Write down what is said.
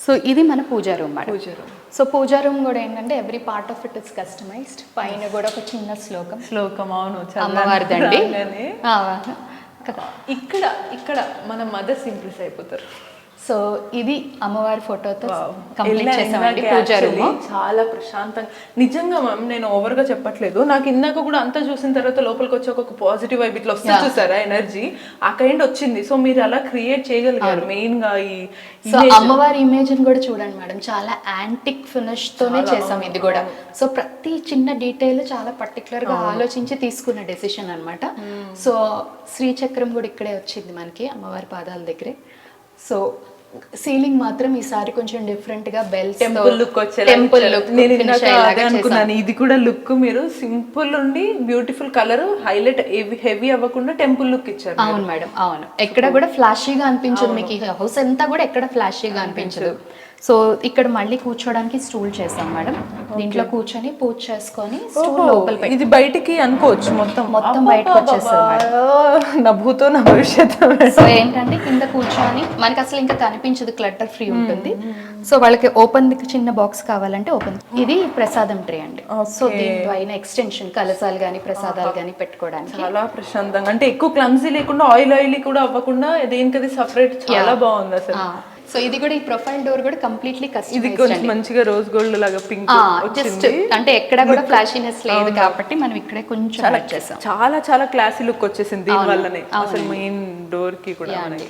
So ఇది మన puja room madam. Puja room. So puja room కూడా ఏంటంటే every part of it is customized. పైన కూడా ఒక చిన్న శ్లోకం అవును అమ్మవారిదండి. ఇక్కడ ఇక్కడ మన మదర్స్ ఇంప్రెస్ అయిపోతారు. సో ఇది అమ్మవారి ఫోటోతో కంప్లీట్ చేసామండి పూజా రూమ్. చాలా ప్రశాంతంగా, నిజంగా మ్యామ్ నేను ఓవర్గా చెప్పట్లేదు, నాకు ఇందాక కూడా అంతా చూసిన తర్వాత లోపలికి వచ్చి ఒక పాజిటివ్ వైబ్ ఇట్లా వస్తే చూసారా ఎనర్జీ, ఆ కైండ్ వచ్చింది. సో మీరు అలా క్రియేట్ చేయగలిగారు మెయిన్ గా. ఈ సో అమ్మవారి ఇమేజ్ కూడా చూడండి మేడం, చాలా యాంటిక్ ఫినిష్ తోనే చేసాం ఇది కూడా. సో ప్రతి చిన్న డీటెయిల్ చాలా పర్టికులర్ గా ఆలోచించి తీసుకున్న డెసిషన్ అన్నమాట. సో శ్రీచక్రం కూడా ఇక్కడే వచ్చింది మనకి అమ్మవారి పాదాల దగ్గరే. సో సీలింగ్ మాత్రం ఈసారి కొంచెం డిఫరెంట్ గా బెల్స్ టెంపుల్ లుక్ నేను అనుకున్నాను. ఇది కూడా లుక్ మీరు సింపుల్ ఉండి బ్యూటిఫుల్ కలర్ హైలైట్ హెవీ అవ్వకుండా టెంపుల్ లుక్ ఇచ్చారు. అవును మేడం, అవును. ఎక్కడ కూడా ఫ్లాషీగా అనిపించదు మీకు, ఈ హౌస్ అంతా కూడా ఎక్కడ ఫ్లాషీగా అనిపించదు. సో ఇక్కడ మళ్ళీ కూర్చోడానికి స్టూల్ చేసాం మేడం. దీంట్లో కూర్చొని పూజ చేసుకొని స్టూల్ లోపల ఇది బయటికి అనుకోవచ్చు, మొత్తం బయటకు వచ్చేసాం. నా భూతో నా భవిష్యత్తు. సో ఏంటంటే కింద కూర్చొని మనకి అసలు ఇంకా కనిపించదు, క్లటర్ ఫ్రీ ఉంటుంది. సో వాళ్ళకి ఓపెన్ చిన్న బాక్స్ కావాలంటే ఓపెన్. ఇది ప్రసాదం ట్రే అండి. సో దీనిపైన ఎక్స్టెన్షన్ కలసాలు గానీ ప్రసాదాలు గానీ పెట్టుకోవడానికి చాలా ప్రశాంతంగా, అంటే ఎక్కువ క్లమ్సీ లేకుండా ఆయిల్ కూడా అవ్వకుండా దేనికది సపరేట్ చాలా బాగుంది అసలు. సో ఇది కూడా ఈ ప్రొఫైల్ డోర్ కూడా కంప్లీట్లీ కస్టమైజ్డ్. ఇది కొంచెం మంచిగా రోజ్ గోల్డ్ లాగా పింక్ జస్ట్ అంటే ఎక్కడ కూడా ఫ్లాషీనెస్ లేదు కాబట్టి మనం ఇక్కడే కొంచెం చాలా చాలా క్లాసీ లుక్ వచ్చేసింది దీని వల్లనే. అసలు మెయిన్ డోర్ కి కూడా మనకి